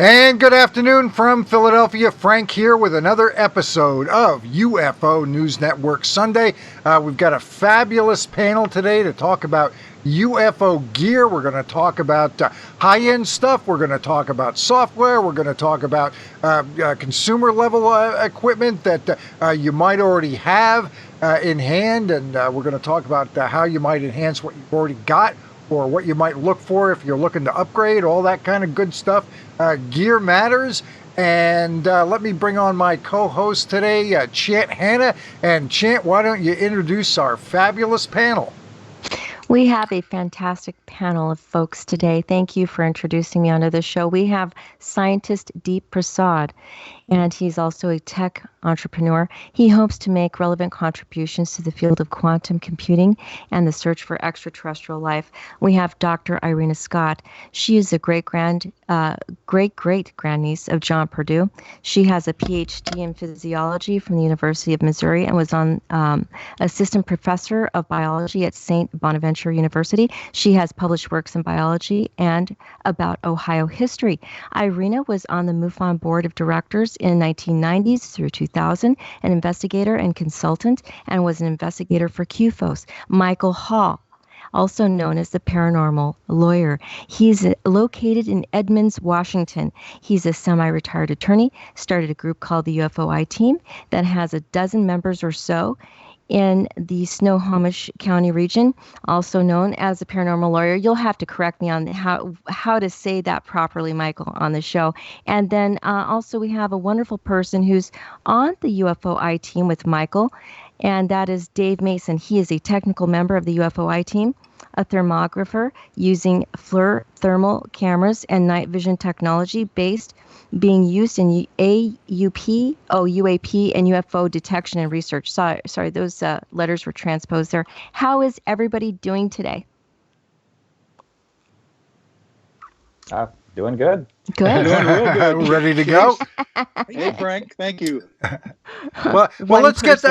And good afternoon from Philadelphia. Frank here with another episode of UFO News Network Sunday. We've got a fabulous panel today to talk about UFO gear. We're going to talk about high-end stuff. We're going to talk about software. We're going to talk about consumer-level equipment that you might already have in hand. And we're going to talk about how you might enhance what you've already got, or what you might look for if you're looking to upgrade, all that kind of good stuff. Gear matters. And let me bring on my co-host today, Chant Hanna. And Chant, why don't you introduce our fabulous panel? We have a fantastic panel of folks today. Thank you for introducing me onto the show. We have scientist Deep Prasad, and he's also a tech entrepreneur. He hopes to make relevant contributions to the field of quantum computing and the search for extraterrestrial life. We have Dr. Irena Scott. She is a great-great-grandniece of John Purdue. She has a PhD in physiology from the University of Missouri and was on assistant professor of biology at St. Bonaventure University. She has published works in biology and about Ohio history. Irena was on the MUFON board of directors in 1990s through 2000, an investigator and consultant, and was an investigator for QFOS. Michael Hall, also known as the paranormal lawyer. He's located in Edmonds, Washington. He's a semi-retired attorney, started a group called the UFO I-Team that has a dozen members or so in the Snohomish County region, also known as a paranormal lawyer. You'll have to correct me on how to say that properly, Michael, on the show. And then also we have a wonderful person who's on the UFO I-Team with Michael, and that is Dave Mason. He is a technical member of the UFO I-Team, a thermographer using FLIR thermal cameras and night vision technology being used in UAP, and UFO detection and research. Sorry, those letters were transposed there. How is everybody doing today? Doing good. Good. Doing real good. Ready to go? Hey, Frank. Thank you. Well, let's get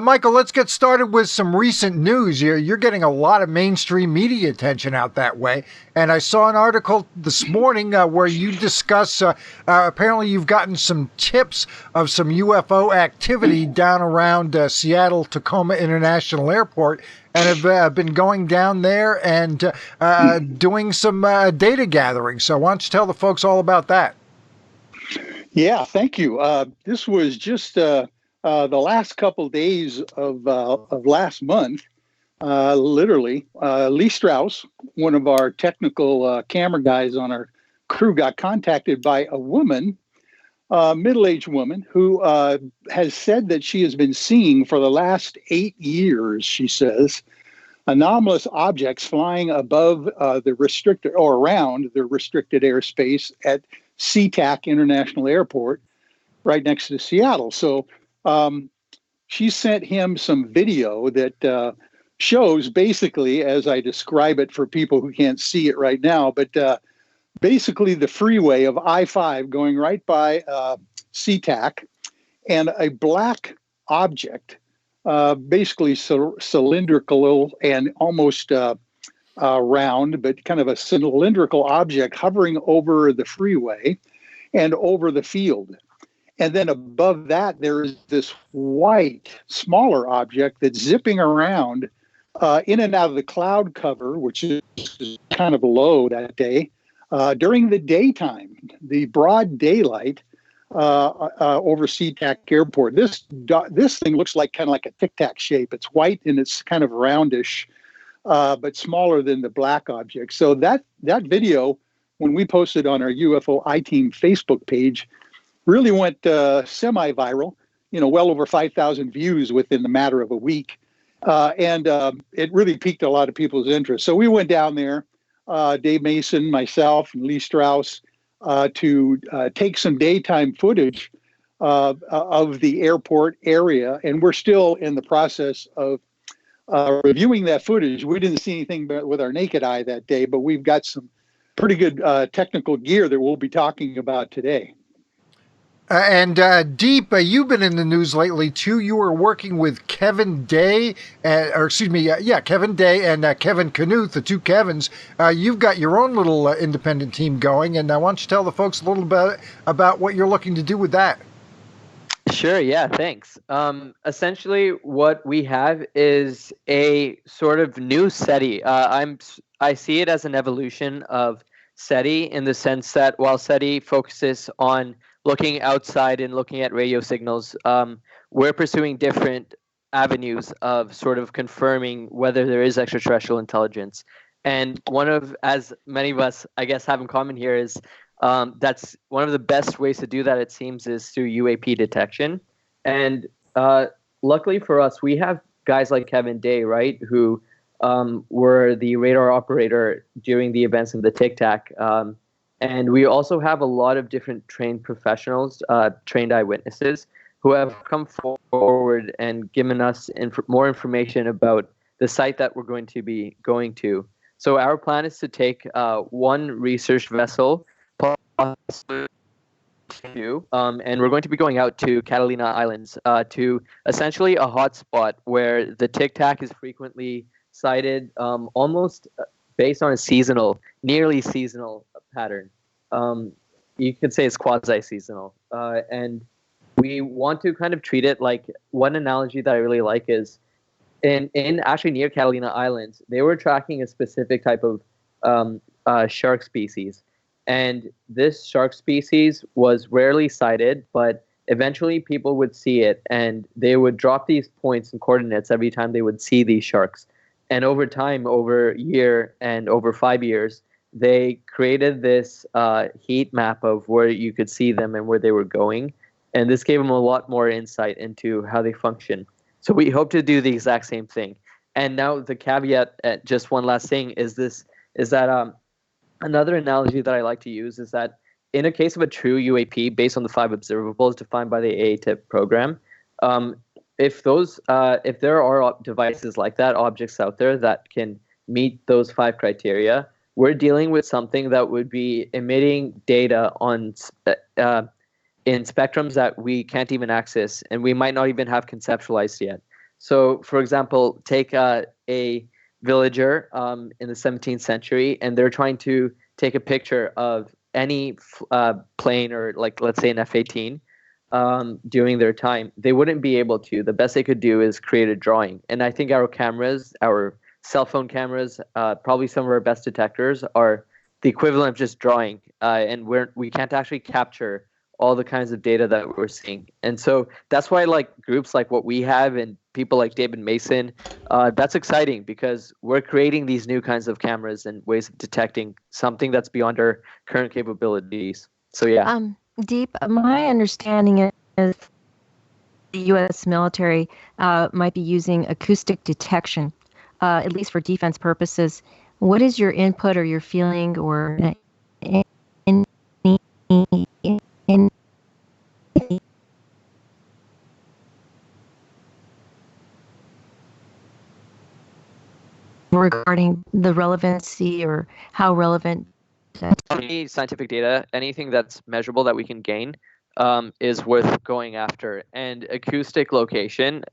Michael. Let's get started with some recent news. You're getting a lot of mainstream media attention out that way, and I saw an article this morning where you discuss. Apparently, you've gotten some tips of some UFO activity down around Seattle Tacoma International Airport, and have been going down there and doing some data gathering. So why don't you tell the folks all about that? Yeah, thank you. This was just the last couple days of last month. Literally, Lee Strauss, one of our technical camera guys on our crew, got contacted by a woman, middle-aged woman, who has said that she has been seeing for the last 8 years, she says, anomalous objects flying above the restricted or around the restricted airspace at SeaTac International Airport right next to Seattle. So she sent him some video that shows basically, as I describe it for people who can't see it right now, but basically the freeway of I-5 going right by SeaTac, and a black object, basically cylindrical and almost round, but kind of a cylindrical object hovering over the freeway and over the field. And then above that, there is this white, smaller object that's zipping around in and out of the cloud cover, which is kind of low that day, during the daytime, the broad daylight over SeaTac Airport. This thing looks like kind of like a tic-tac shape. It's white and it's kind of roundish, but smaller than the black object. So that video, when we posted on our UFO I-Team Facebook page, really went semi-viral, well over 5,000 views within the matter of a week. And it really piqued a lot of people's interest. So we went down there, Dave Mason, myself, and Lee Strauss, to take some daytime footage of the airport area. And we're still in the process of reviewing that footage. We didn't see anything with our naked eye that day, but we've got some pretty good technical gear that we'll be talking about today. Deep, you've been in the news lately too. You were working with Kevin Day, Kevin Day and Kevin Knuth, the two Kevins. You've got your own little independent team going, and why don't you tell the folks a little bit about what you're looking to do with that? Sure. Yeah. Thanks. Essentially, what we have is a sort of new SETI. I see it as an evolution of SETI in the sense that while SETI focuses on looking outside and looking at radio signals, we're pursuing different avenues of sort of confirming whether there is extraterrestrial intelligence. And one of, as many of us, I guess, have in common here is that's one of the best ways to do that, it seems, is through UAP detection. And luckily for us, we have guys like Kevin Day, right, who were the radar operator during the events of the Tic Tac. And we also have a lot of different trained professionals, trained eyewitnesses, who have come forward and given us more information about the site that we're going to be going to. So our plan is to take one research vessel, possibly two, and we're going to be going out to Catalina Islands, to essentially a hotspot where the Tic Tac is frequently sighted, almost based on a nearly seasonal pattern. You could say it's quasi-seasonal. And we want to kind of treat it like, one analogy that I really like is, in actually near Catalina Islands, they were tracking a specific type of shark species. And this shark species was rarely sighted, but eventually people would see it, and they would drop these points and coordinates every time they would see these sharks. And over time, over a year and over 5 years, they created this heat map of where you could see them and where they were going. And this gave them a lot more insight into how they function. So we hope to do the exact same thing. And now the caveat, just one last thing, is that another analogy that I like to use is that in a case of a true UAP based on the 5 observables defined by the AATIP program, if there are devices like that, objects out there that can meet those 5 criteria, we're dealing with something that would be emitting data on in spectrums that we can't even access, and we might not even have conceptualized yet. So, for example, take a villager in the 17th century, and they're trying to take a picture of any plane, or like, let's say, an F-18 during their time. They wouldn't be able to. The best they could do is create a drawing. And I think our cameras, our cell phone cameras, probably some of our best detectors, are the equivalent of just drawing, and we can't actually capture all the kinds of data that we're seeing. And so that's why, like, groups like what we have and people like David Mason, that's exciting, because we're creating these new kinds of cameras and ways of detecting something that's beyond our current capabilities. So yeah. Deep, my understanding is the U.S. military might be using acoustic detection, at least for defense purposes. What is your input or your feeling or regarding the relevancy or how relevant? Any scientific data, anything that's measurable that we can gain, is worth going after. And acoustic location,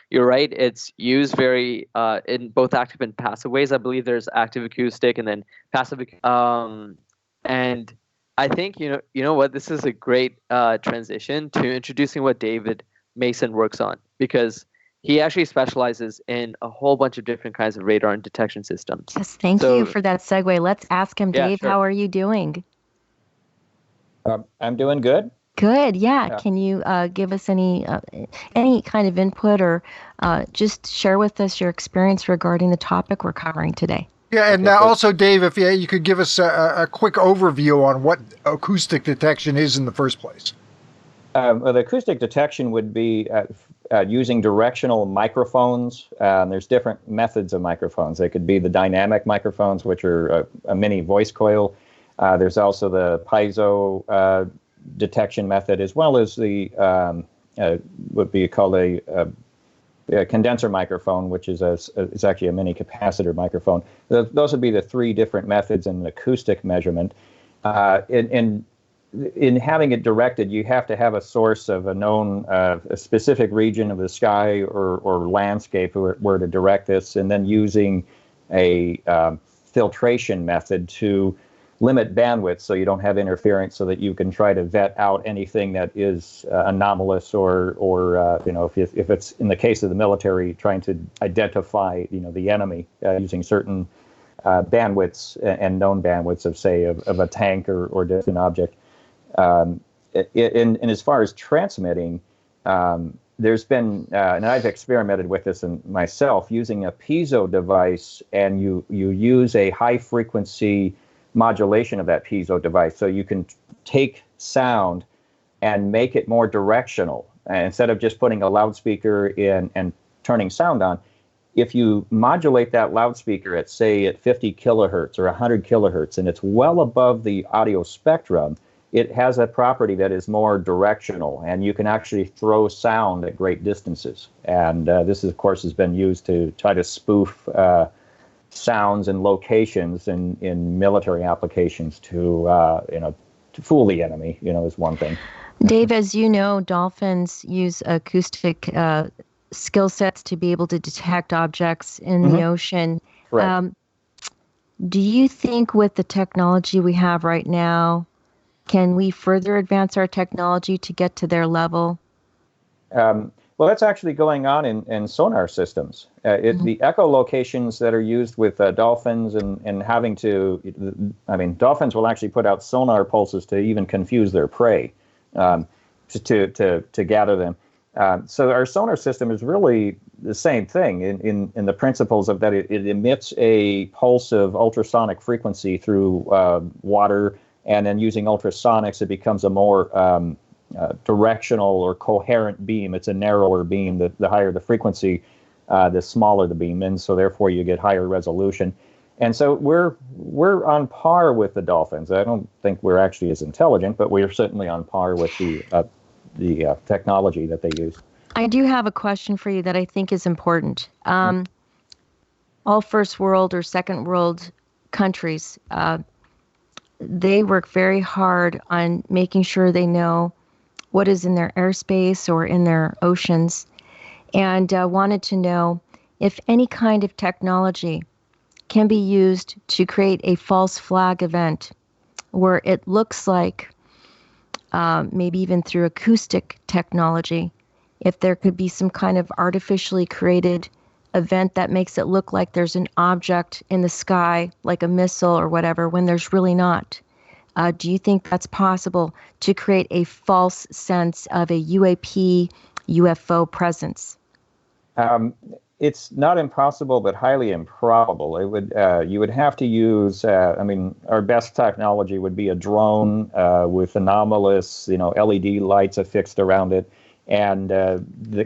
you're right, it's used very in both active and passive ways. I believe there's active acoustic and then passive. And I think you know what, this is a great transition to introducing what David Mason works on, because he actually specializes in a whole bunch of different kinds of radar and detection systems. Yes, thank you for that segue. Let's ask him, Yeah, Dave, sure. how are you doing? I'm doing good. Good, yeah. Can you give us any kind of input or just share with us your experience regarding the topic we're covering today? Yeah, and also, Dave, if you could give us a quick overview on what acoustic detection is in the first place. Well, the acoustic detection would be using directional microphones. There's different methods of microphones. They could be the dynamic microphones, which are a mini voice coil. There's also the piezo detection method, as well as the what we call a condenser microphone, which is actually a mini capacitor microphone. Those would be the 3 different methods in acoustic measurement. In in having it directed, you have to have a source of a known, a specific region of the sky or landscape where to direct this, and then using a filtration method to limit bandwidth so you don't have interference, so that you can try to vet out anything that is anomalous or if it's in the case of the military, trying to identify the enemy using certain bandwidths and known bandwidths of, say, of a tank or distant object. And as far as transmitting, there's been, and I've experimented with this myself, using a piezo device, and you use a high frequency modulation of that piezo device, so you can take sound and make it more directional. And instead of just putting a loudspeaker in and turning sound on, if you modulate that loudspeaker at 50 kilohertz or 100 kilohertz, and it's well above the audio spectrum, it has a property that is more directional, and you can actually throw sound at great distances. And this, of course, has been used to try to spoof sounds and locations in military applications to fool the enemy, is one thing. Dave, as you know, dolphins use acoustic skill sets to be able to detect objects in the ocean. Right. Do you think with the technology we have right now, can we further advance our technology to get to their level? Well, that's actually going on in sonar systems. The echolocations that are used with dolphins and having to, dolphins will actually put out sonar pulses to even confuse their prey to gather them. So our sonar system is really the same thing in the principles of that it emits a pulse of ultrasonic frequency through water, and then using ultrasonics, it becomes a more directional or coherent beam. It's a narrower beam. The higher the frequency, the smaller the beam, and so therefore you get higher resolution. And so we're on par with the dolphins. I don't think we're actually as intelligent, but we're certainly on par with the technology that they use. I do have a question for you that I think is important. All first world or second world countries, they work very hard on making sure they know what is in their airspace or in their oceans, and wanted to know if any kind of technology can be used to create a false flag event where it looks like, maybe even through acoustic technology, if there could be some kind of artificially created event that makes it look like there's an object in the sky, like a missile or whatever, when there's really not. Do you think that's possible to create a false sense of a UAP, UFO presence? It's not impossible, but highly improbable. It would you would have to use. Our best technology would be a drone with anomalous, LED lights affixed around it, and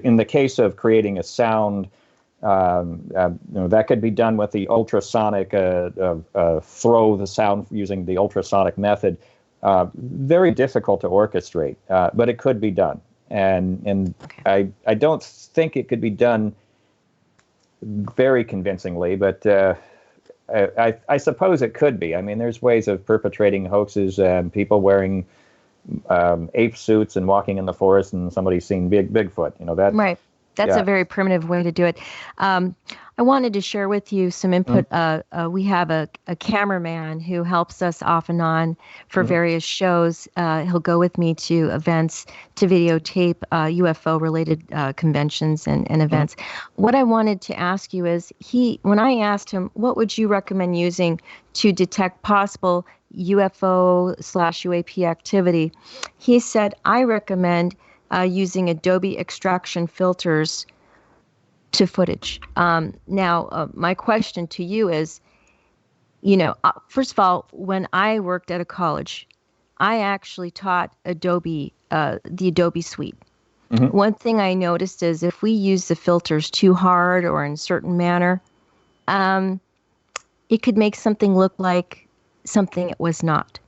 in the case of creating a sound. That could be done with the ultrasonic throw the sound using the ultrasonic method. Very difficult to orchestrate, but it could be done. And okay. I don't think it could be done very convincingly, but I suppose it could be. I mean, there's ways of perpetrating hoaxes and people wearing ape suits and walking in the forest and somebody's seen Bigfoot. That. Right. That's a very primitive way to do it. I wanted to share with you some input. We have a cameraman who helps us off and on for various shows. He'll go with me to events to videotape UFO-related conventions and events. What I wanted to ask you is, when I asked him, what would you recommend using to detect possible UFO/UAP activity, he said, I recommend using Adobe extraction filters to footage. Now, my question to you is, first of all, when I worked at a college, I actually taught Adobe, the Adobe suite. One thing I noticed is if we use the filters too hard or in a certain manner, it could make something look like something it was not.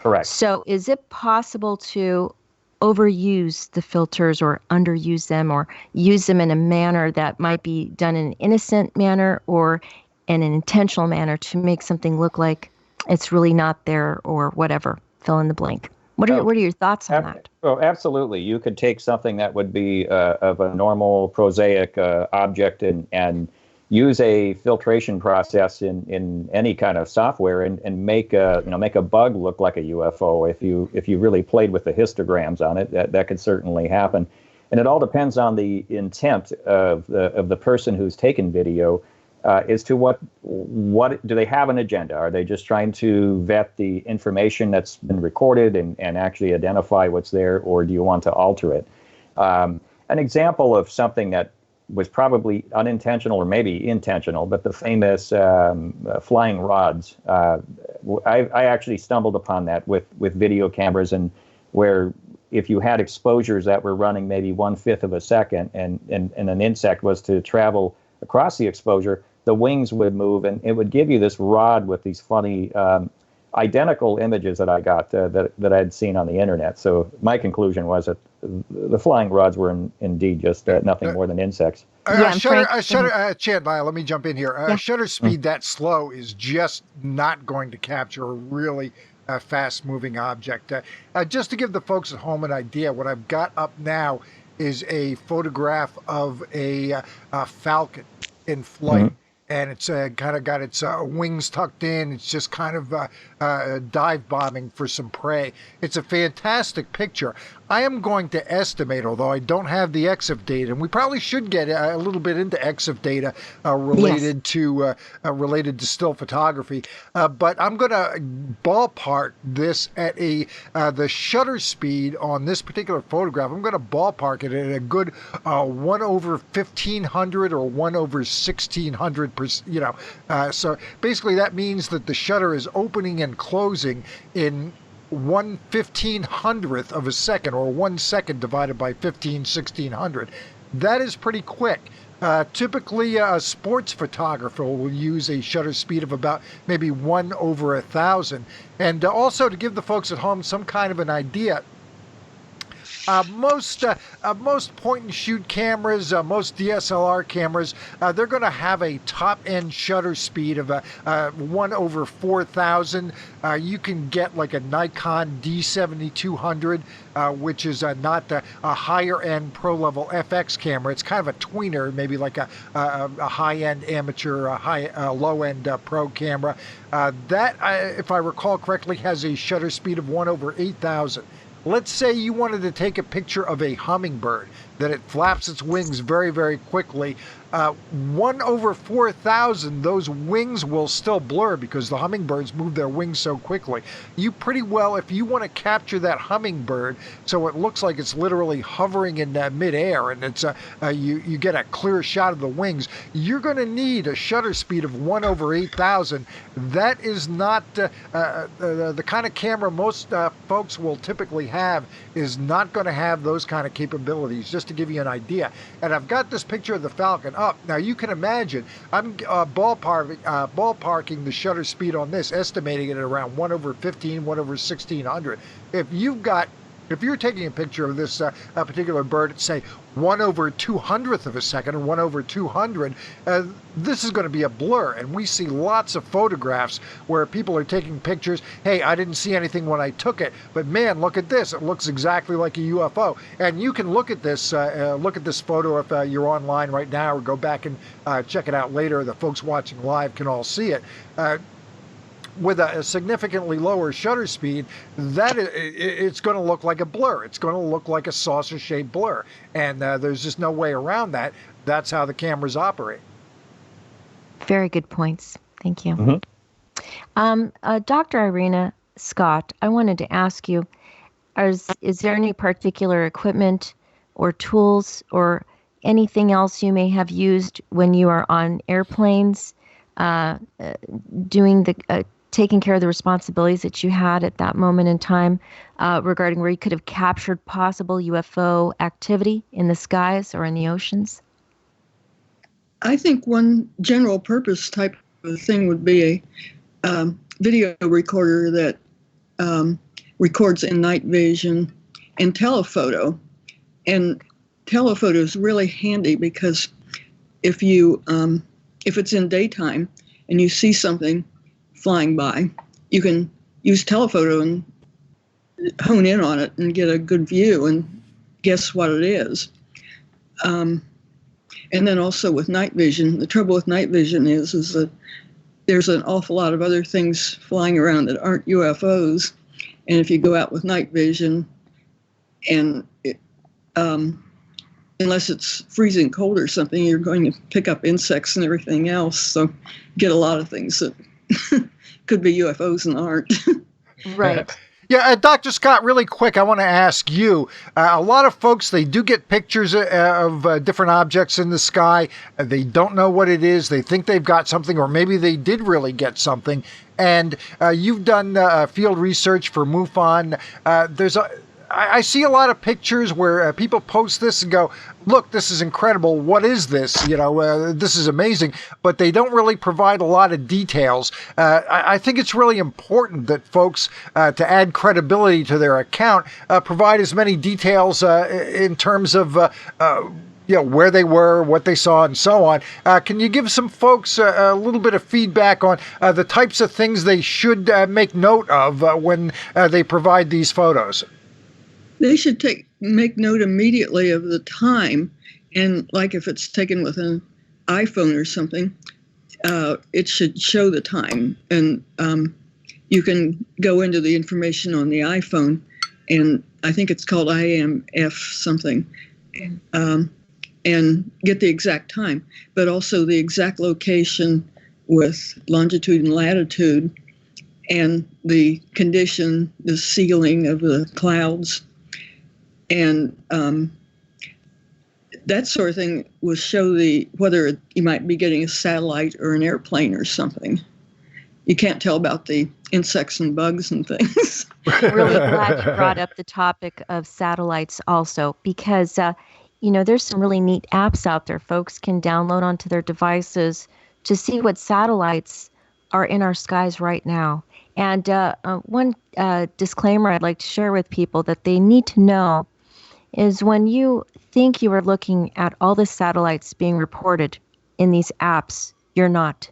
Correct. So is it possible to overuse the filters or underuse them or use them in a manner that might be done in an innocent manner or in an intentional manner to make something look like it's really not there or whatever fill in the blank. What are your thoughts on that? Well, absolutely. You could take something that would be of a normal prosaic object and use a filtration process in any kind of software and make a bug look like a UFO. If you really played with the histograms on it, that could certainly happen. And it all depends on the intent of the person who's taken video. As to what do they have an agenda? Are they just trying to vet the information that's been recorded and actually identify what's there, or do you want to alter it? An example of something that was probably unintentional or maybe intentional, but the famous flying rods. I actually stumbled upon that with video cameras, and where if you had exposures that were running maybe 1/5 of a second and an insect was to travel across the exposure, the wings would move, and it would give you this rod with these funny, identical images that I got that I'd seen on the internet. So my conclusion was that the flying rods were indeed just nothing more than insects. Chad, let me jump in here. Shutter speed that slow is just not going to capture a really fast-moving object. Just to give the folks at home an idea, what I've got up now is a photograph of a falcon in flight. Mm-hmm. And it's kind of got its wings tucked in. It's just kind of dive bombing for some prey. It's a fantastic picture. I am going to estimate, although I don't have the EXIF data, and we probably should get a little bit into EXIF data related to still photography. But I'm going to ballpark this at the shutter speed on this particular photograph. I'm going to ballpark it at a good 1/1500 or 1/1600%. So basically, that means that the shutter is opening and closing in 1/1500th of a second, or 1 second divided by 1600. That is pretty quick. Typically, a sports photographer will use a shutter speed of about maybe 1/1000. And also to give the folks at home some kind of an idea, most point-and-shoot cameras, most DSLR cameras, they're going to have a top-end shutter speed of 1/4000. You can get like a Nikon D7200, which is not a higher-end pro-level FX camera. It's kind of a tweener, maybe like a high-end amateur, low-end pro camera. That, if I recall correctly, has a shutter speed of 1/8000. Let's say you wanted to take a picture of a hummingbird, that it flaps its wings very, very quickly. 1/4000, those wings will still blur because the hummingbirds move their wings so quickly. You pretty well, if you want to capture that hummingbird so it looks like it's literally hovering in midair, and it's you get a clear shot of the wings, you're going to need a shutter speed of 1/8000. That is not the kind of camera most folks will typically have, is not going to have those kind of capabilities, just to give you an idea. And I've got this picture of the falcon up. Now you can imagine, I'm ballparking the shutter speed on this, estimating it at around 1/15, 1/1600. If you're taking a picture of this particular bird at, say, 1/200th of a second, or 1/200, this is going to be a blur. And we see lots of photographs where people are taking pictures. Hey, I didn't see anything when I took it, but man, look at this. It looks exactly like a UFO. And you can look at this photo if you're online right now, or go back and check it out later. The folks watching live can all see it. With a significantly lower shutter speed, it's going to look like a blur. It's going to look like a saucer-shaped blur, and there's just no way around that. That's how the cameras operate. Very good points. Thank you. Mm-hmm. Dr. Irena Scott, I wanted to ask you, is there any particular equipment or tools or anything else you may have used when you are on airplanes, taking care of the responsibilities that you had at that moment in time, regarding where you could have captured possible UFO activity in the skies or in the oceans? I think one general purpose type of thing would be a video recorder that records in night vision and telephoto. And telephoto is really handy because if it's in daytime and you see something flying by, you can use telephoto and hone in on it and get a good view and guess what it is. And then also with night vision, the trouble with night vision is that there's an awful lot of other things flying around that aren't UFOs. And if you go out with night vision, and unless it's freezing cold or something, you're going to pick up insects and everything else. So get a lot of things that could be UFOs and aren't. Right. Yeah, Dr. Scott, really quick, I want to ask you, a lot of folks, they do get pictures of different objects in the sky. They don't know what it is. They think they've got something, or maybe they did really get something. And you've done field research for MUFON. I see a lot of pictures where people post this and go, look, this is incredible. What is this? This is amazing. But they don't really provide a lot of details. I think it's really important that folks, to add credibility to their account, provide as many details in terms of where they were, what they saw, and so on. Can you give some folks a little bit of feedback on the types of things they should make note of when they provide these photos? They should make note immediately of the time, and like if it's taken with an iPhone or something, it should show the time. And you can go into the information on the iPhone, and I think it's called IMF something, and get the exact time, but also the exact location with longitude and latitude, and the condition, the sealing of the clouds. And that sort of thing will show whether you might be getting a satellite or an airplane or something. You can't tell about the insects and bugs and things. Really glad you brought up the topic of satellites also, because there's some really neat apps out there folks can download onto their devices to see what satellites are in our skies right now. And one disclaimer I'd like to share with people that they need to know is when you think you are looking at all the satellites being reported in these apps, you're not.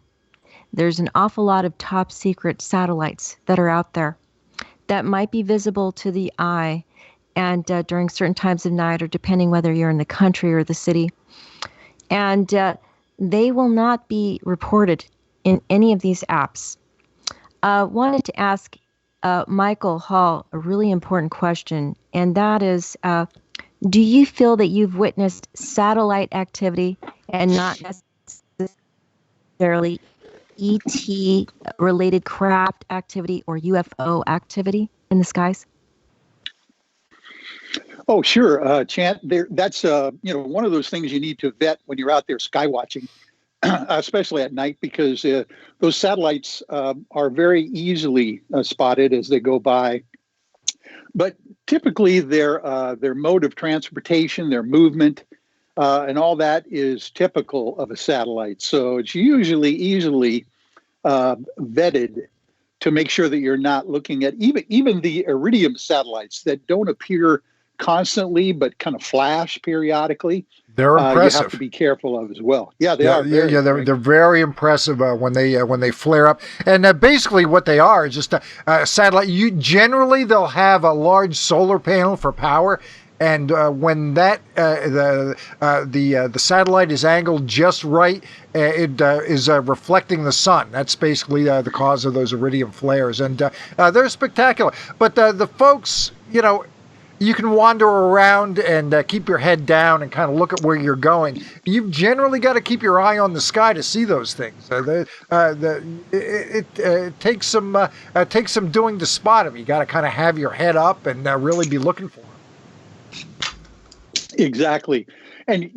There's an awful lot of top secret satellites that are out there that might be visible to the eye and during certain times of night, or depending whether you're in the country or the city. And they will not be reported in any of these apps. Wanted to ask Michael Hall a really important question, and that is, do you feel that you've witnessed satellite activity and not necessarily ET-related craft activity or UFO activity in the skies? Oh, sure, Chant. That's one of those things you need to vet when you're out there sky watching, especially at night, because those satellites are very easily spotted as they go by. But typically, their mode of transportation, their movement, and all that is typical of a satellite. So it's usually easily vetted to make sure that you're not looking at even the iridium satellites that don't appear constantly but kind of flash periodically. They're impressive. You have to be careful of as well. Yeah, they are. They're very impressive when they flare up. And basically, what they are is just a satellite. Generally they'll have a large solar panel for power, and when that the satellite is angled just right, it is reflecting the sun. That's basically the cause of those iridium flares, and they're spectacular. But the folks, you can wander around and keep your head down and kind of look at where you're going. You've generally got to keep your eye on the sky to see those things. It takes some doing to spot them. You got to kind of have your head up and really be looking for them. Exactly. And,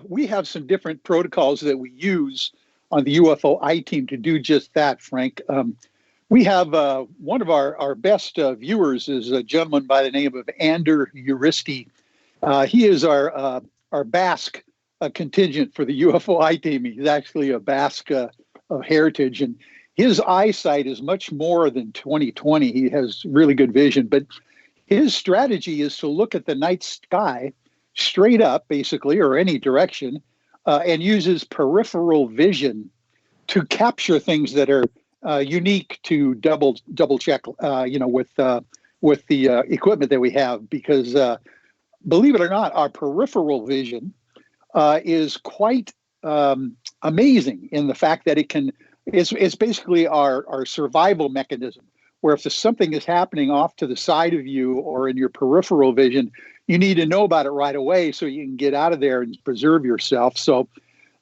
we have some different protocols that we use on the UFO I-Team to do just that, Frank. We have one of our best viewers is a gentleman by the name of Ander Uristi. He is our Basque contingent for the UFO I-Team. He's actually a Basque of heritage, and his eyesight is much more than 20/20. He has really good vision, but his strategy is to look at the night sky straight up, basically, or any direction, and uses peripheral vision to capture things that are unique to double check, with with the equipment that we have, because believe it or not, our peripheral vision is quite amazing in the fact that it's basically our survival mechanism, where if something is happening off to the side of you or in your peripheral vision, you need to know about it right away so you can get out of there and preserve yourself. So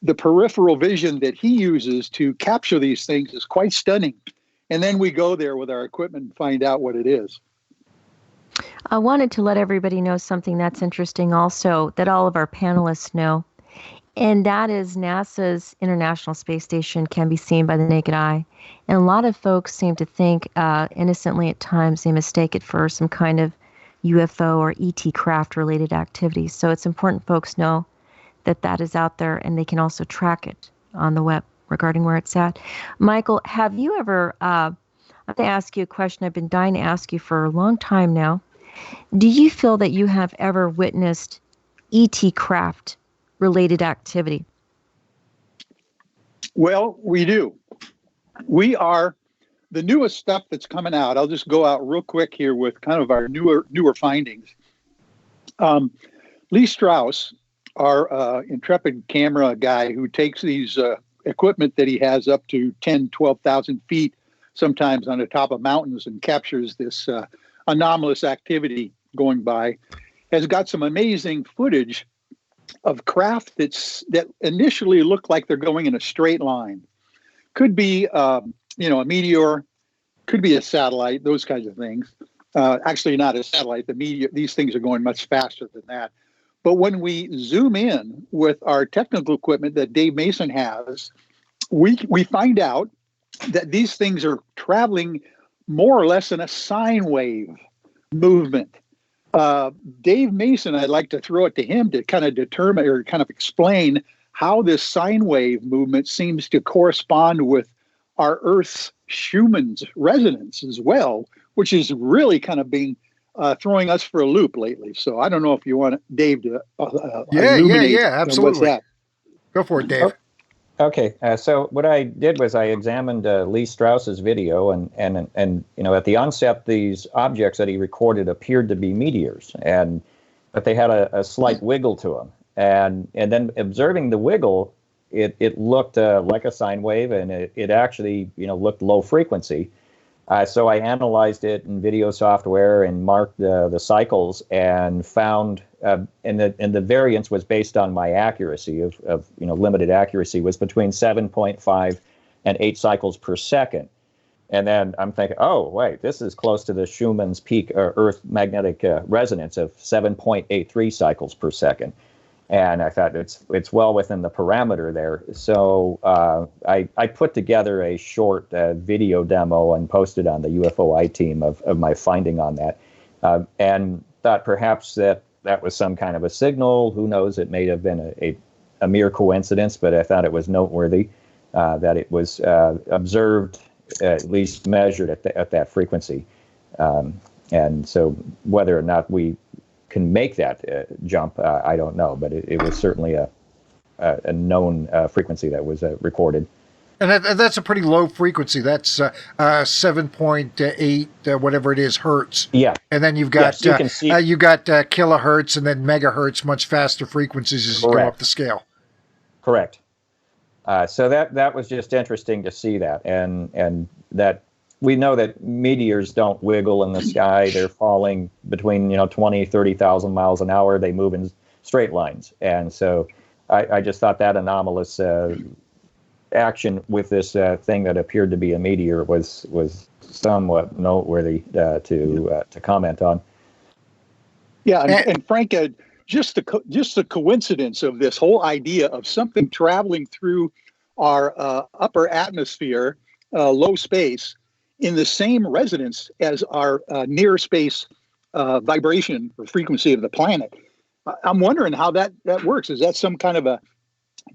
the peripheral vision that he uses to capture these things is quite stunning. And then we go there with our equipment and find out what it is. I wanted to let everybody know something that's interesting also, that all of our panelists know. And that is NASA's International Space Station can be seen by the naked eye. And a lot of folks seem to think innocently at times, they mistake it for some kind of UFO or ET craft related activities. So it's important folks know that that is out there, and they can also track it on the web regarding where it's at. Michael, have you ever, I'm going to ask you a question I've been dying to ask you for a long time now. Do you feel that you have ever witnessed ET craft related activity? Well, we do. We are the newest stuff that's coming out. I'll just go out real quick here with kind of our newer findings. Lee Strauss, our intrepid camera guy who takes these equipment that he has up to 10, 12,000 feet, sometimes on the top of mountains, and captures this anomalous activity going by, has got some amazing footage of craft that initially look like they're going in a straight line. Could be, a meteor, could be a satellite, those kinds of things. Actually, not a satellite. These things are going much faster than that. But when we zoom in with our technical equipment that Dave Mason has, we find out that these things are traveling more or less in a sine wave movement. Dave Mason, I'd like to throw it to him to kind of determine or kind of explain how this sine wave movement seems to correspond with our Earth's Schumann's resonance as well, which is really kind of being throwing us for a loop lately. So I don't know if you want Dave to illuminate absolutely. what's that. Go for it, Dave. Okay, so what I did was I examined Lee Strauss's video, and at the onset, these objects that he recorded appeared to be meteors, but they had a slight wiggle to them, and then observing the wiggle, it looked like a sine wave, and it actually looked low frequency. So I analyzed it in video software and marked the cycles and found, and the variance was based on my accuracy of limited accuracy, was between 7.5 and 8 cycles per second. And then I'm thinking, oh, wait, this is close to the Schumann's peak Earth magnetic resonance of 7.83 cycles per second. And I thought it's well within the parameter there. So I put together a short video demo and posted on the UFOI team of my finding on that, and thought perhaps that was some kind of a signal. Who knows? It may have been a mere coincidence, but I thought it was noteworthy that it was observed, at least measured at that frequency. And so whether or not we can make that jump, I don't know, but it was certainly a known frequency that was recorded. And that's a pretty low frequency. That's 7.8 whatever it is hertz. Yeah. And then you've got you can see you got kilohertz and then megahertz, much faster frequencies as you go up the scale. Correct. So that was just interesting to see that, and that. We know that meteors don't wiggle in the sky. They're falling between 20, 30,000 miles an hour. They move in straight lines. And so I just thought that anomalous action with this thing that appeared to be a meteor was somewhat noteworthy to comment on. Yeah, and Frank, just the coincidence of this whole idea of something traveling through our upper atmosphere, low space, in the same resonance as our near space vibration or frequency of the planet. I'm wondering how that works. Is that some kind of a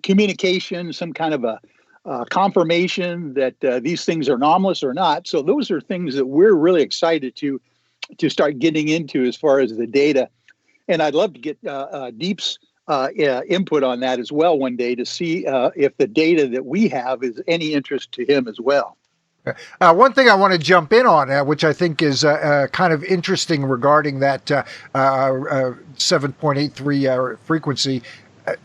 communication, some kind of a confirmation that these things are anomalous or not? So those are things that we're really excited to start getting into as far as the data. And I'd love to get Deep's input on that as well one day to see if the data that we have is any interest to him as well. One thing I want to jump in on, which I think is kind of interesting regarding that 7.83 frequency,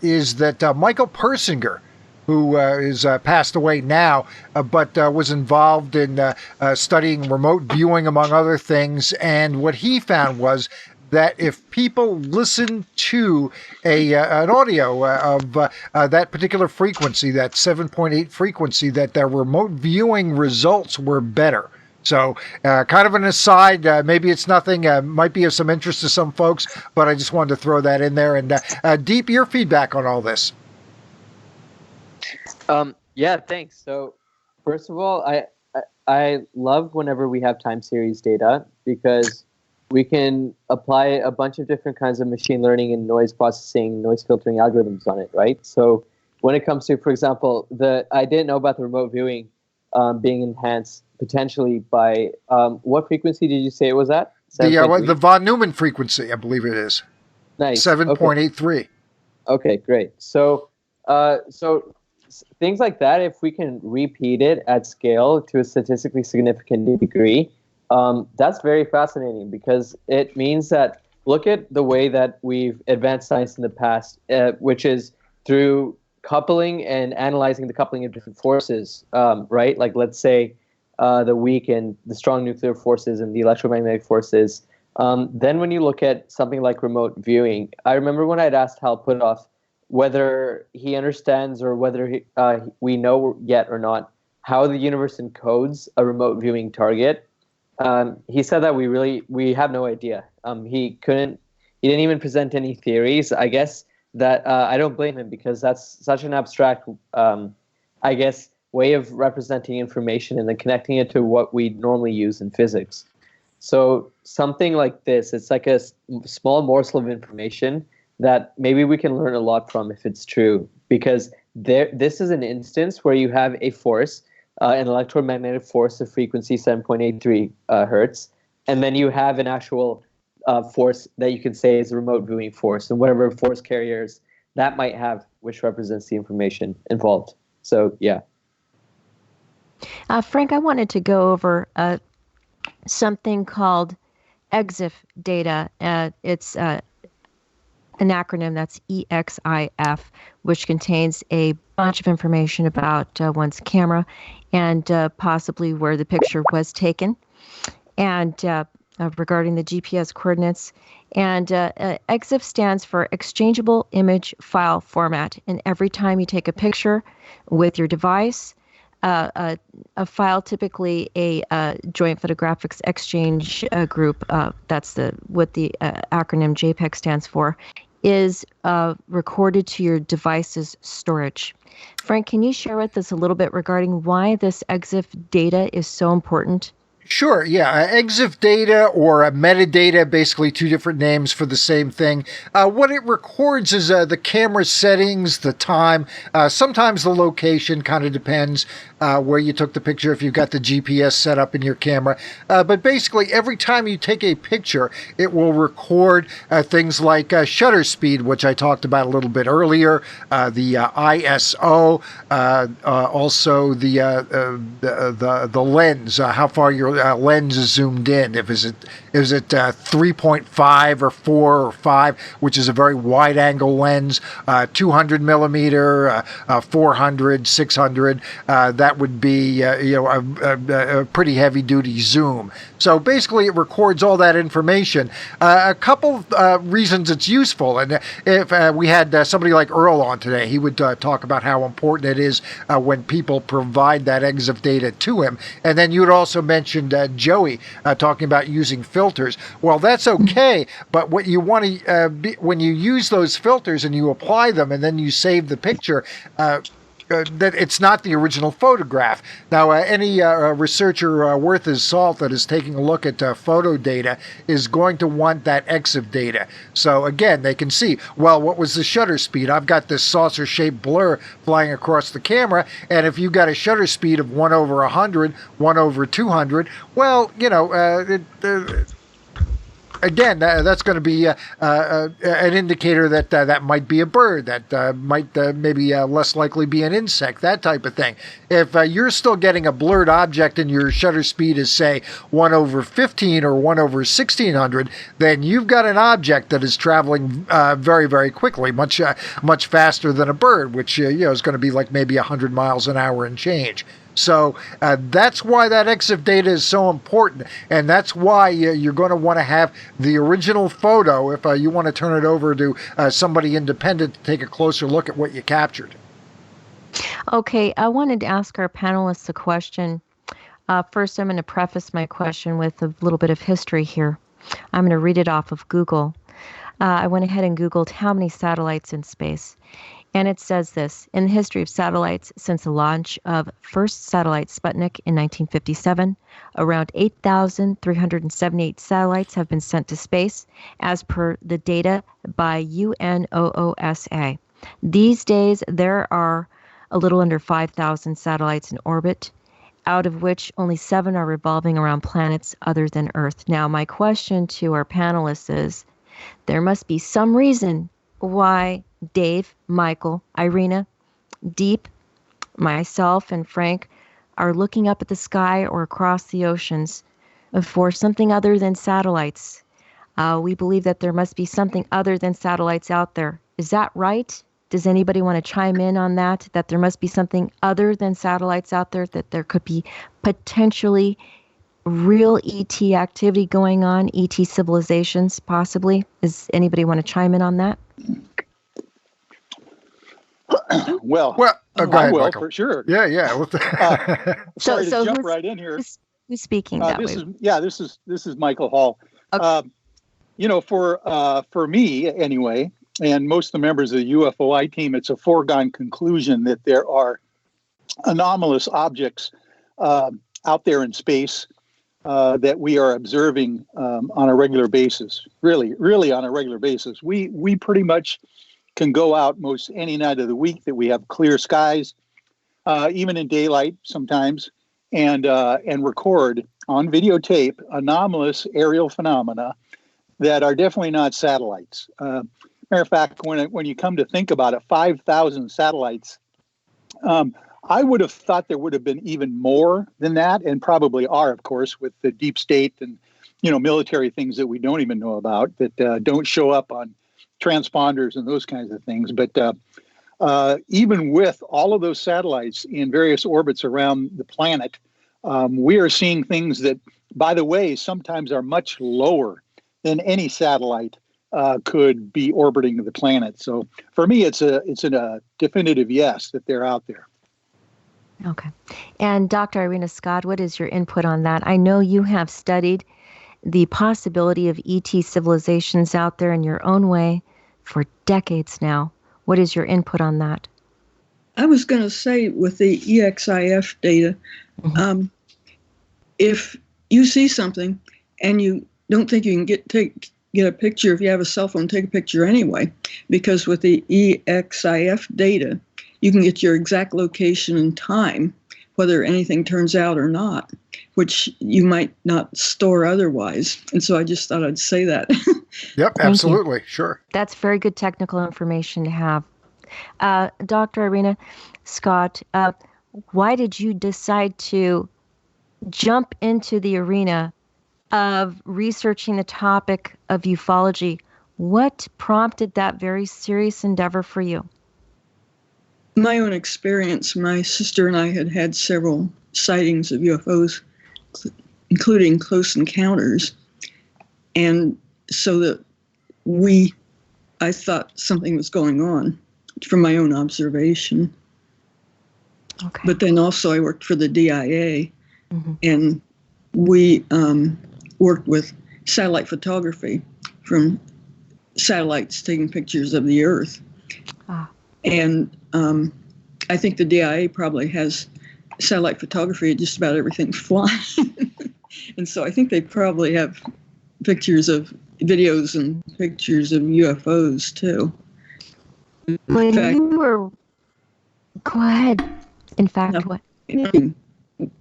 is that Michael Persinger, who is passed away now, but was involved in studying remote viewing, among other things. And what he found was that if people listen to an audio of that particular frequency, that 7.8 frequency, that their remote viewing results were better. So kind of an aside, maybe it's nothing, might be of some interest to some folks, but I just wanted to throw that in there. And Deep, your feedback on all this. Yeah, thanks. So first of all, I love whenever we have time series data, because we can apply a bunch of different kinds of machine learning and noise processing, noise filtering algorithms on it, right? So when it comes to, for example, I didn't know about the remote viewing being enhanced potentially by, what frequency did you say it was at? The von Neumann frequency, I believe it is. Nice. 7.83. Okay, great. So things like that, if we can repeat it at scale to a statistically significant degree, that's very fascinating, because it means that, look at the way that we've advanced science in the past, which is through coupling and analyzing the coupling of different forces, right? Like, let's say the weak and the strong nuclear forces and the electromagnetic forces. Then when you look at something like remote viewing, I remember when I'd asked Hal Puthoff whether he understands, or whether we know yet or not, how the universe encodes a remote viewing target. He said that we have no idea. He didn't even present any theories. I guess that I don't blame him, because that's such an abstract, I guess, way of representing information and then connecting it to what we normally use in physics. So something like this, it's like a small morsel of information that maybe we can learn a lot from if it's true, because this is an instance where you have a force, an electromagnetic force of frequency 7.83 hertz, and then you have an actual force that you can say is a remote viewing force, and whatever force carriers that might have, which represents the information involved. So, yeah. Frank, I wanted to go over something called EXIF data. It's an acronym that's EXIF, which contains a bunch of information about one's camera and possibly where the picture was taken, and regarding the GPS coordinates. And EXIF stands for Exchangeable Image File Format. And every time you take a picture with your device, a file, typically a Joint Photographics Exchange group, that's what the acronym JPEG stands for, is recorded to your device's storage. Frank, can you share with us a little bit regarding why this EXIF data is so important? Sure, yeah. EXIF data, or metadata, basically two different names for the same thing. What it records is the camera settings, the time, sometimes the location, kind of depends where you took the picture, if you've got the GPS set up in your camera. But basically, every time you take a picture, it will record things like shutter speed, which I talked about a little bit earlier, the ISO, also the lens, how far your lens is zoomed in. Is it 3.5 or 4 or 5, which is a very wide angle lens, 200 millimeter, 400, 600. That would be a pretty heavy duty zoom. So basically, it records all that information. A couple reasons it's useful, and if we had somebody like Earl on today, he would talk about how important it is when people provide that EXIF data to him. And then you had also mentioned Joey talking about using filters. Well, that's okay, but what you want to when you use those filters and you apply them and then you save the picture, that it's not the original photograph. Now, any researcher worth his salt that is taking a look at photo data is going to want that EXIF data. So again, they can see, well, what was the shutter speed? I've got this saucer-shaped blur flying across the camera, and if you've got a shutter speed of 1 over 100, 1 over 200, well, again, that's going to be an indicator that that might be a bird, that might maybe less likely be an insect, that type of thing. If you're still getting a blurred object and your shutter speed is, say, 1 over 15 or 1 over 1600, then you've got an object that is traveling very, very quickly, much faster than a bird, which is going to be like maybe 100 miles an hour and change. So that's why that EXIF data is so important, and that's why you're going to want to have the original photo if you want to turn it over to somebody independent to take a closer look at what you captured. Okay, I wanted to ask our panelists a question. First, I'm going to preface my question with a little bit of history here. I'm going to read it off of Google. I went ahead and Googled how many satellites in space. And it says this: in the history of satellites, since the launch of first satellite Sputnik in 1957, around 8,378 satellites have been sent to space, as per the data by UNOOSA. These days, there are a little under 5,000 satellites in orbit, out of which only 7 are revolving around planets other than Earth. Now, my question to our panelists is, there must be some reason why Dave, Michael, Irena, Deep, myself, and Frank are looking up at the sky or across the oceans for something other than satellites. We believe that there must be something other than satellites out there. Is that right? Does anybody want to chime in on that? That there must be something other than satellites out there, that there could be potentially real ET activity going on, ET civilizations possibly? Does anybody want to chime in on that? Well, go ahead, will, Michael. for sure. Yeah. Sorry to jump who's, right in here. Who's speaking that way? This is Michael Hall. Okay. For me anyway, and most of the members of the UFOI team, it's a foregone conclusion that there are anomalous objects out there in space that we are observing on a regular basis. Really on a regular basis. We pretty much can go out most any night of the week that we have clear skies, even in daylight sometimes, and record on videotape anomalous aerial phenomena that are definitely not satellites. Matter of fact, when you come to think about it, 5,000 satellites, I would have thought there would have been even more than that, and probably are, of course, with the deep state and military things that we don't even know about that don't show up on transponders and those kinds of things. But even with all of those satellites in various orbits around the planet, we are seeing things that, by the way, sometimes are much lower than any satellite could be orbiting the planet. So for me, it's a definitive yes that they're out there. Okay. And Dr. Irena Scott, what is your input on that? I know you have studied the possibility of ET civilizations out there in your own way for decades now. What is your input on that? I was going to say, with the EXIF data, if you see something and you don't think you can get a picture, if you have a cell phone, take a picture anyway, because with the EXIF data, you can get your exact location and time, whether anything turns out or not, which you might not store otherwise. And so I just thought I'd say that. Yep, absolutely. Sure. That's very good technical information to have. Dr. Irena Scott, why did you decide to jump into the arena of researching the topic of ufology? What prompted that very serious endeavor for you? My own experience, my sister and I had several sightings of UFOs, including close encounters. And so that I thought something was going on from my own observation. Okay. But then also I worked for the DIA, and we worked with satellite photography from satellites taking pictures of the Earth. And I think the DIA probably has satellite photography of just about everything flying. And so I think they probably have videos and pictures of UFOs too. Go ahead. In fact, what? In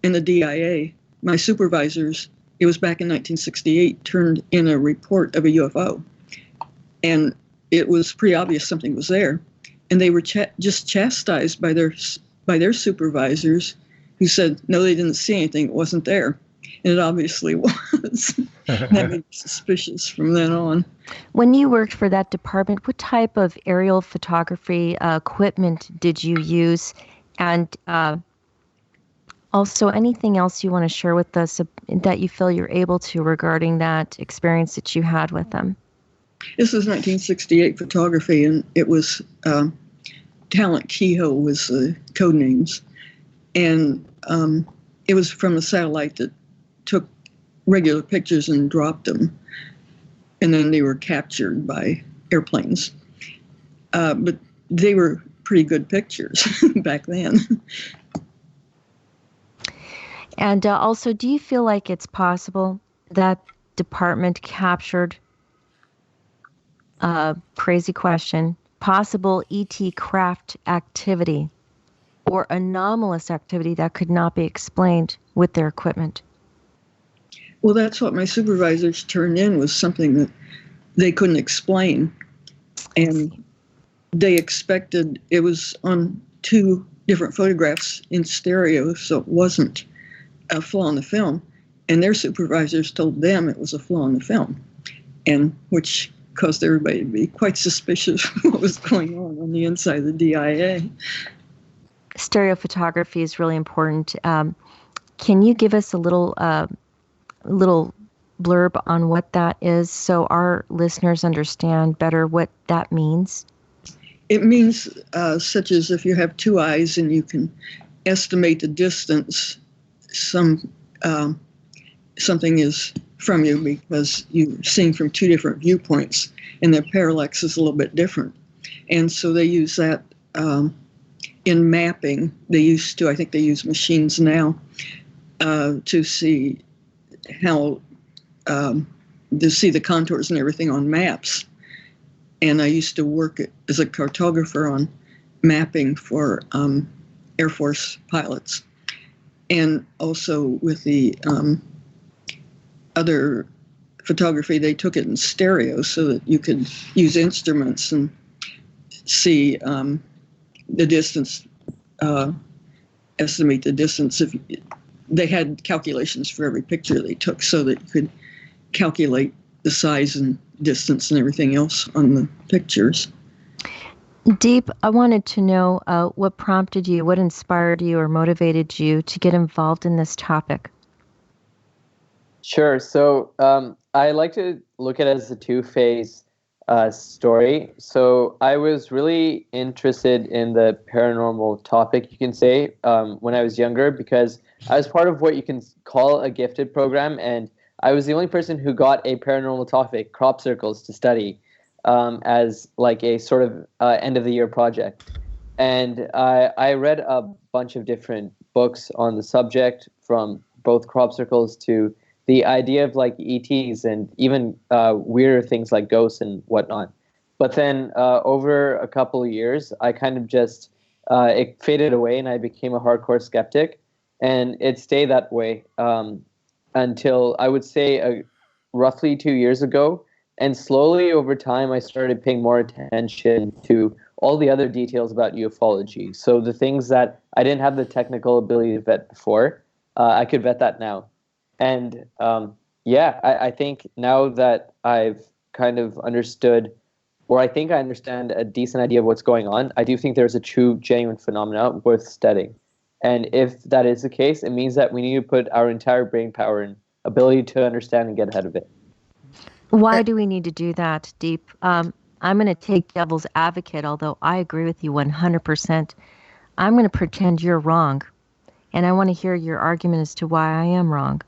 the DIA, my supervisors it was back in 1968, turned in a report of a UFO. And it was pretty obvious something was there. And they were just chastised by their supervisors, who said, no, they didn't see anything. It wasn't there. And it obviously was. That made me suspicious from then on. When you worked for that department, what type of aerial photography equipment did you use? And also, anything else you want to share with us that you feel you're able to regarding that experience that you had with them? This was 1968 photography, and it was Talent Keyhole was the code names. And it was from a satellite that took regular pictures and dropped them. And then they were captured by airplanes. But they were pretty good pictures back then. And also, do you feel like it's possible that department captured, crazy question, possible ET craft activity or anomalous activity that could not be explained with their equipment? Well, that's what my supervisors turned in, was something that they couldn't explain. And they expected, it was on 2 different photographs in stereo, so it wasn't a flaw in the film. And their supervisors told them it was a flaw in the film, and which caused everybody to be quite suspicious of what was going on the inside of the DIA. Stereo photography is really important. Can you give us a little blurb on what that is so our listeners understand better what that means? It means such as if you have 2 eyes and you can estimate the distance something is from you because you're seeing from 2 different viewpoints, and the parallax is a little bit different. And so they use that in mapping. They used to, I think they use machines now to see how, to see the contours and everything on maps. And I used to work as a cartographer on mapping for Air Force pilots. And also with the other photography, they took it in stereo so that you could use instruments and see the distance, estimate the distance. If they had calculations for every picture they took so that you could calculate the size and distance and everything else on the pictures. Deep, I wanted to know what prompted you, what inspired you or motivated you to get involved in this topic? Sure. So I like to look at it as a 2-phase story. So I was really interested in the paranormal topic, you can say, when I was younger, because I was part of what you can call a gifted program, and I was the only person who got a paranormal topic, crop circles, to study as like a sort of end of the year project. And I read a bunch of different books on the subject, from both crop circles to the idea of like ETs and even weirder things like ghosts and whatnot. But then over a couple of years, I kind of just, it faded away and I became a hardcore skeptic. And it stayed that way until I would say roughly 2 years ago. And slowly over time, I started paying more attention to all the other details about ufology. So the things that I didn't have the technical ability to vet before, I could vet that now. And I think now that I've kind of understood, or I think I understand a decent idea of what's going on, I do think there's a true, genuine phenomena worth studying. And if that is the case, it means that we need to put our entire brain power and ability to understand and get ahead of it. Why do we need to do that, Deep? I'm going to take devil's advocate, although I agree with you 100%. I'm going to pretend you're wrong, and I want to hear your argument as to why I am wrong.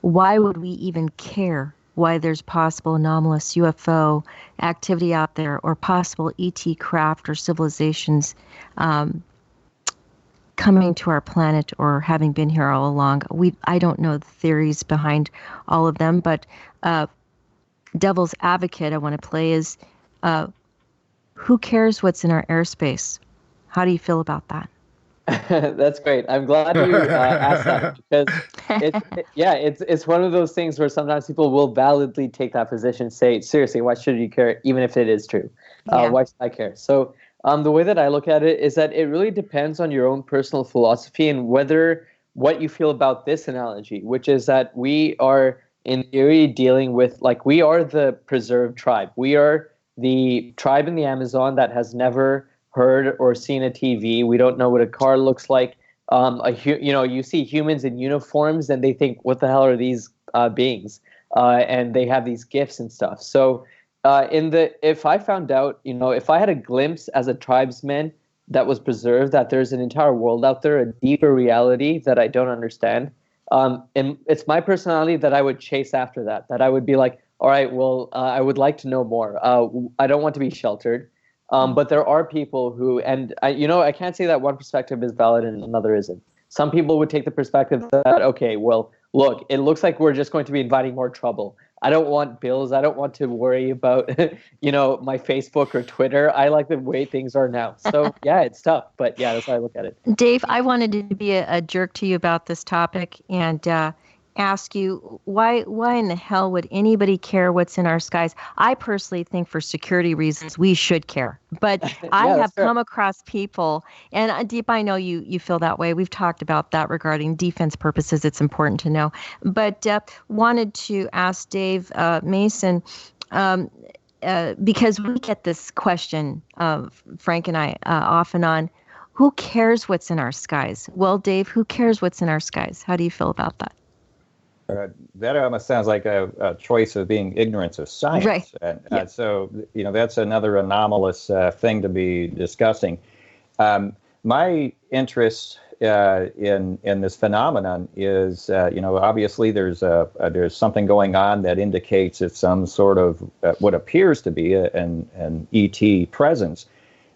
Why would we even care why there's possible anomalous UFO activity out there, or possible ET craft or civilizations coming to our planet or having been here all along? I don't know the theories behind all of them, but devil's advocate I want to play is, who cares what's in our airspace? How do you feel about that? That's great. I'm glad you asked that because it's one of those things where sometimes people will validly take that position, say seriously, why should you care, even if it is true? Why should I care? So the way that I look at it is that it really depends on your own personal philosophy and whether what you feel about this analogy, which is that we are in theory dealing with, like, we are the preserved tribe. We are the tribe in the Amazon that has never heard or seen a TV. We don't know what a car looks like. You see humans in uniforms and they think, what the hell are these beings? And they have these gifts and stuff. So if I found out, if I had a glimpse as a tribesman that was preserved, that there's an entire world out there, a deeper reality that I don't understand, and it's my personality that I would chase after that I would be like, all right, well, I would like to know more. I don't want to be sheltered. But there are people who, and I can't say that one perspective is valid and another isn't. Some people would take the perspective that, okay, well, look, it looks like we're just going to be inviting more trouble. I don't want bills. I don't want to worry about, my Facebook or Twitter. I like the way things are now. So yeah, it's tough, but yeah, that's how I look at it. Dave, I wanted to be a jerk to you about this topic and ask you why in the hell would anybody care what's in our skies? I personally think for security reasons we should care, but I have come across people, and Deep, I know you feel that way. We've talked about that regarding defense purposes. It's important to know, but wanted to ask Dave Mason, because we get this question, Frank and I, off and on. Who cares what's in our skies? Well, Dave, who cares what's in our skies? How do you feel about that? That almost sounds like a choice of being ignorant of science. Right. And so, that's another anomalous thing to be discussing. My interest in this phenomenon is, obviously there's something going on that indicates it's some sort of what appears to be an ET presence.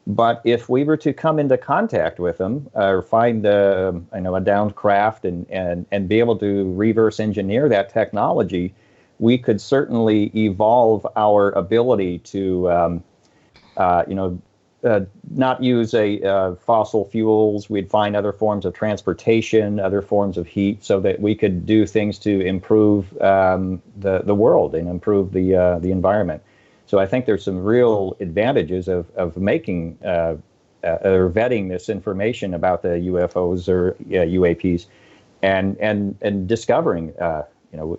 But if we were to come into contact with them or find a downed craft and be able to reverse engineer that technology, we could certainly evolve our ability to, not use fossil fuels. We'd find other forms of transportation, other forms of heat, so that we could do things to improve the world and improve the environment. So I think there's some real advantages of making or vetting this information about the UFOs or UAPs, and discovering.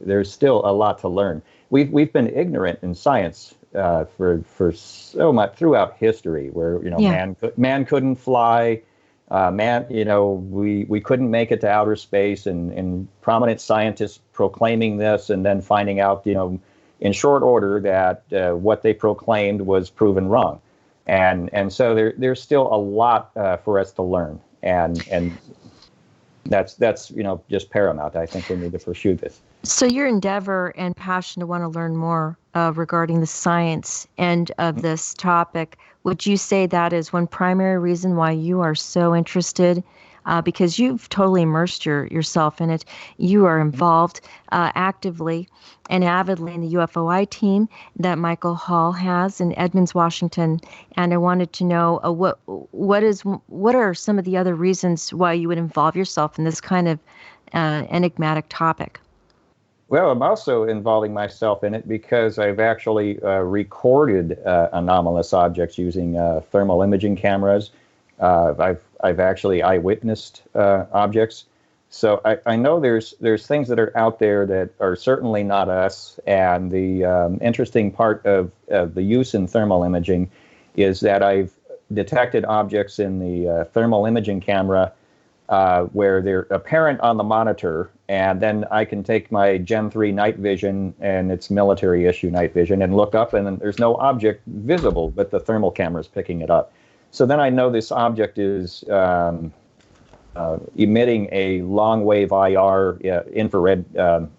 There's still a lot to learn. We've been ignorant in science for so much throughout history, where man couldn't fly. We couldn't make it to outer space, and prominent scientists proclaiming this, and then finding out, in short order, that what they proclaimed was proven wrong, and so there's still a lot for us to learn, and that's just paramount. I think we need to pursue this. So your endeavor and passion to want to learn more regarding the science end of this topic, would you say that is one primary reason why you are so interested? Because you've totally immersed yourself in it. You are involved actively and avidly in the UFOI team that Michael Hall has in Edmonds, Washington. And I wanted to know what are some of the other reasons why you would involve yourself in this kind of enigmatic topic? Well, I'm also involving myself in it because I've actually recorded anomalous objects using thermal imaging cameras. I've actually eyewitnessed objects, so I know there's things that are out there that are certainly not us. And the interesting part of the use in thermal imaging is that I've detected objects in the thermal imaging camera where they're apparent on the monitor, and then I can take my Gen 3 night vision, and it's military issue night vision, and look up, and then there's no object visible, but the thermal camera is picking it up. So then I know this object is emitting a long-wave IR infrared.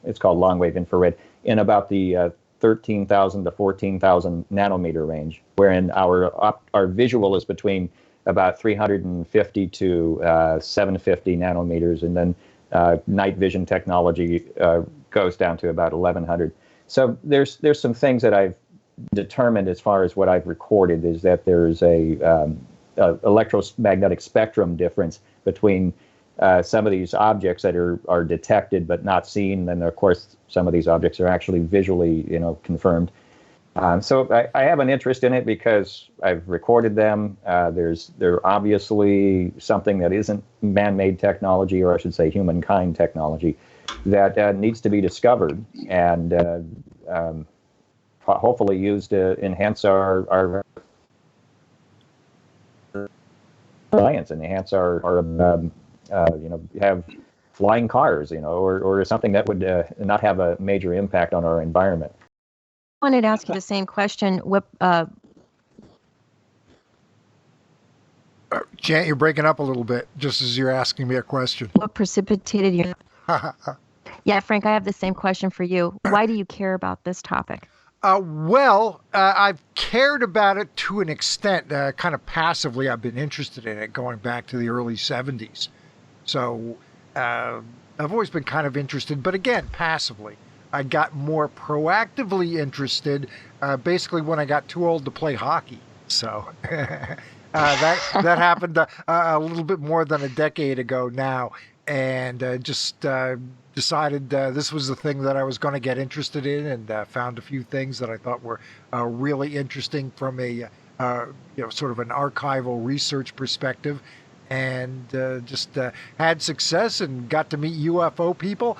It's called long-wave infrared in about the 13,000 to 14,000 nanometer range, wherein our visual is between about 350 to 750 nanometers, and then night vision technology goes down to about 1100. So there's some things that I've determined as far as what I've recorded is that there's a electromagnetic spectrum difference between some of these objects that are detected but not seen, and of course some of these objects are actually visually, confirmed. So I have an interest in it because I've recorded them. They're obviously something that isn't man-made technology, or I should say humankind technology, that needs to be discovered and hopefully used to enhance our science, enhance our have flying cars, or something that would not have a major impact on our environment. I wanted to ask you the same question. Jan, you're breaking up a little bit just as you're asking me a question. What precipitated your... Yeah, Frank, I have the same question for you. Why do you care about this topic? I've cared about it to an extent, kind of passively. I've been interested in it going back to the early 70s. So I've always been kind of interested, but again, passively. I got more proactively interested basically when I got too old to play hockey. So that happened a little bit more than a decade ago now, and just decided this was the thing that I was going to get interested in, and found a few things that I thought were really interesting from a sort of an archival research perspective. And just had success and got to meet UFO people.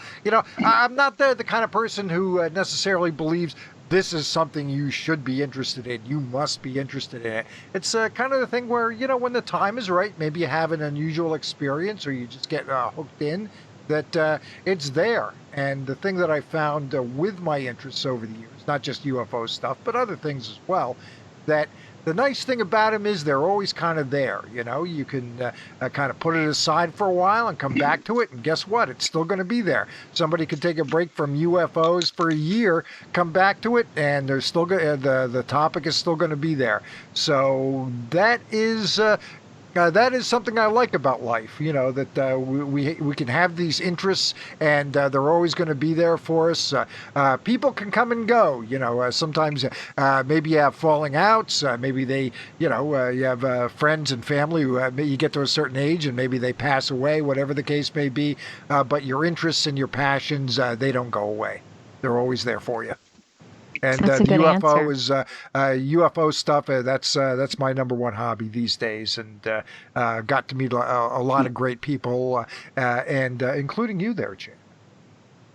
I'm not the kind of person who necessarily believes this is something you should be interested in. You must be interested in it. It's kind of the thing where, when the time is right, maybe you have an unusual experience or you just get hooked in, that it's there. And the thing that I found with my interests over the years, not just UFO stuff, but other things as well, that the nice thing about them is they're always kind of there. You can kind of put it aside for a while and come back to it, and guess what? It's still going to be there. Somebody could take a break from UFOs for a year, come back to it, and there's still the topic is still going to be there. So that is something I like about life, that we can have these interests, and they're always going to be there for us. People can come and go, sometimes maybe you have falling outs, maybe they, you have friends and family who you get to a certain age and maybe they pass away, whatever the case may be, but your interests and your passions, they don't go away. They're always there for you. And That's a good UFO answer. is UFO stuff. That's my number one hobby these days, and got to meet a lot of great people, and including you there, Jan.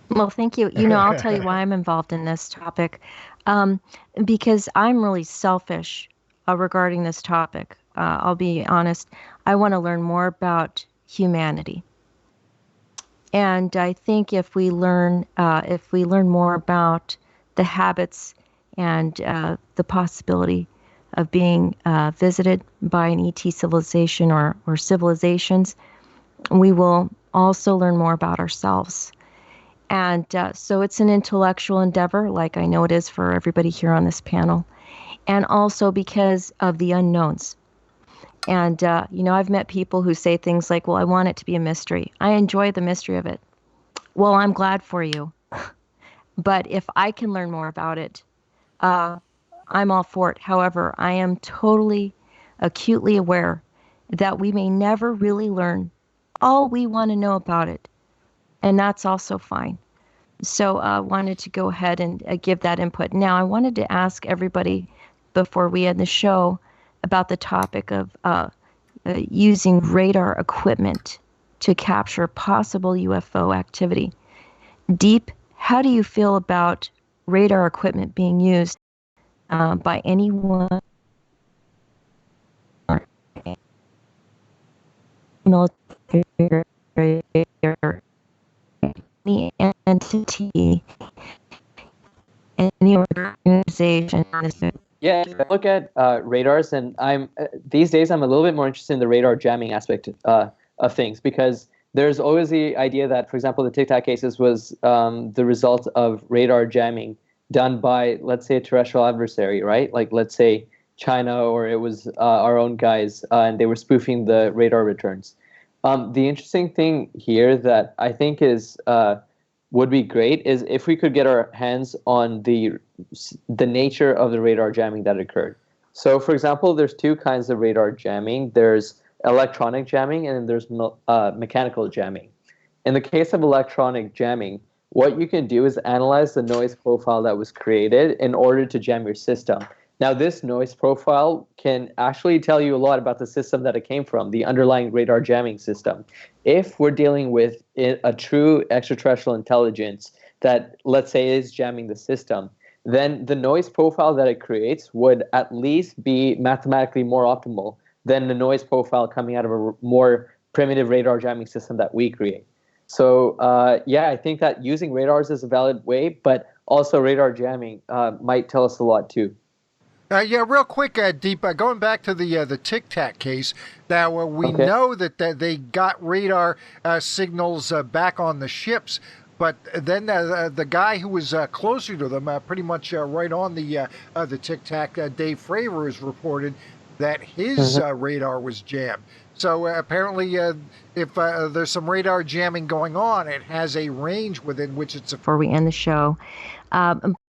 Well, thank you. I'll tell you why I'm involved in this topic, because I'm really selfish regarding this topic. I'll be honest. I want to learn more about humanity, and I think if we learn more about the habits and the possibility of being visited by an ET civilization or civilizations, we will also learn more about ourselves. And so it's an intellectual endeavor, like I know it is for everybody here on this panel, and also because of the unknowns. And, I've met people who say things like, well, I want it to be a mystery. I enjoy the mystery of it. Well, I'm glad for you. But if I can learn more about it, I'm all for it. However, I am totally, acutely aware that we may never really learn all we want to know about it. And that's also fine. So I wanted to go ahead and give that input. Now, I wanted to ask everybody before we end the show about the topic of using radar equipment to capture possible UFO activity. Deep, how do you feel about radar equipment being used by anyone, military, any entity, any organization? Yeah, I look at radars, and these days I'm a little bit more interested in the radar jamming aspect of things, because there's always the idea that, for example, the Tic Tac cases was the result of radar jamming done by, let's say, a terrestrial adversary, right? Like, let's say China, or it was our own guys, and they were spoofing the radar returns. The interesting thing here that I think would be great is if we could get our hands on the nature of the radar jamming that occurred. So, for example, there's two kinds of radar jamming. There's electronic jamming, and then there's mechanical jamming. In the case of electronic jamming, what you can do is analyze the noise profile that was created in order to jam your system. Now, this noise profile can actually tell you a lot about the system that it came from, the underlying radar jamming system. If we're dealing with a true extraterrestrial intelligence that, let's say, is jamming the system, then the noise profile that it creates would at least be mathematically more optimal than the noise profile coming out of a more primitive radar jamming system that we create. So, yeah, I think that using radars is a valid way, but also radar jamming might tell us a lot too. Yeah, real quick, Deep, going back to the Tic Tac case. Now, we know that they got radar signals back on the ships, but then the guy who was closer to them, pretty much right on the Tic Tac, Dave Fravor, has reported that his radar was jammed. So apparently, if there's some radar jamming going on, it has a range within which it's. Before we end the show.